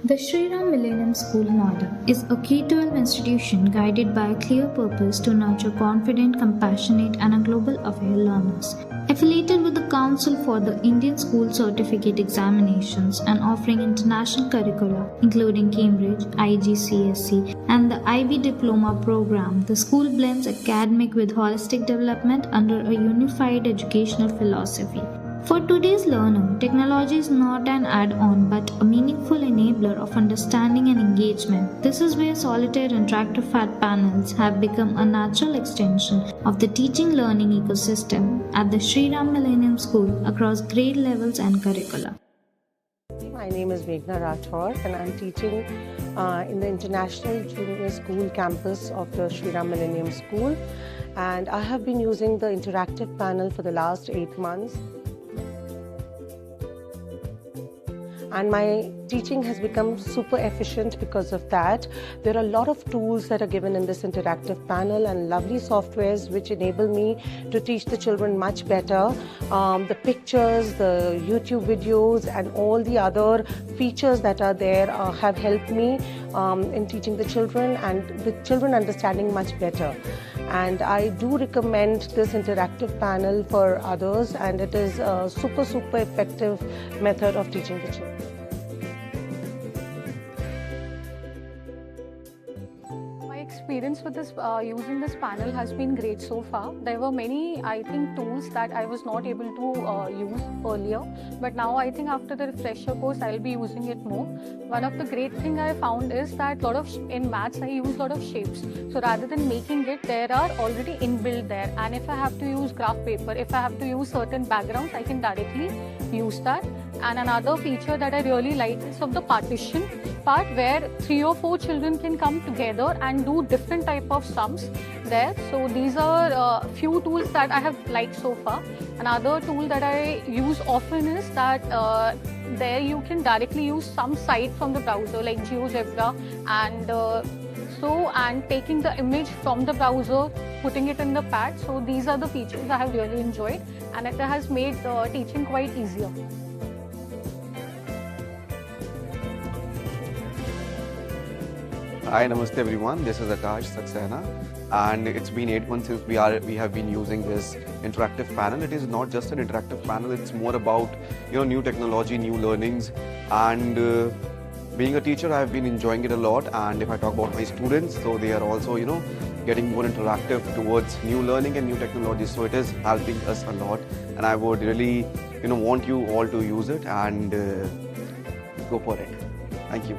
The Sri Ram Millennium School, Noida, is a K-12 institution guided by a clear purpose to nurture confident, compassionate, and global aware learners. Affiliated with the Council for the Indian School Certificate Examinations and offering international curricula, including Cambridge, IGCSE, and the IB Diploma program, the school blends academic with holistic development under a unified educational philosophy. For today's learner, technology is not an add-on but a meaningful enabler of understanding and engagement. This is where solitaire interactive flat panels have become a natural extension of the teaching-learning ecosystem at the Sri Ram Millennium School across grade levels and curricula. My name is Meghna Rathore and I'm teaching in the International Junior School campus of the Sri Ram Millennium School, and I have been using the interactive panel for the last 8 months. And my teaching has become super efficient because of that. There are a lot of tools that are given in this interactive panel and lovely softwares which enable me to teach the children much better. The pictures, the YouTube videos and all the other features that are there have helped me in teaching the children and the children understanding much better. And I do recommend this interactive panel for others, and it is a super effective method of teaching the children. My experience with this using this panel has been great so far. There were many, I think, tools that I was not able to use earlier, but now I think after the refresher course I'll be using it more. One of the great thing I found is that in maths I use a lot of shapes. So rather than making it, there are already inbuilt there. And if I have to use graph paper, if I have to use certain backgrounds, I can directly use that. And another feature that I really like is of the partition part, where 3 or 4 children can come together and do different type of sums there. So these are few tools that I have liked so far. Another tool that I use often is that there you can directly use some site from the browser like GeoGebra, and taking the image from the browser, putting it in the pad. So these are the features I have really enjoyed, and it has made teaching quite easier. Hi, namaste everyone. This is 𝐓𝐡𝐞 and it's been 8 months since we have been using this interactive panel. It is not just an interactive panel; it's more about new technology, new learnings, and being a teacher, I have been enjoying it a lot. And if I talk about my students, so they are also getting more interactive towards new learning and new technology. So it is helping us a lot, and I would really want you all to use it and go for it. Thank you.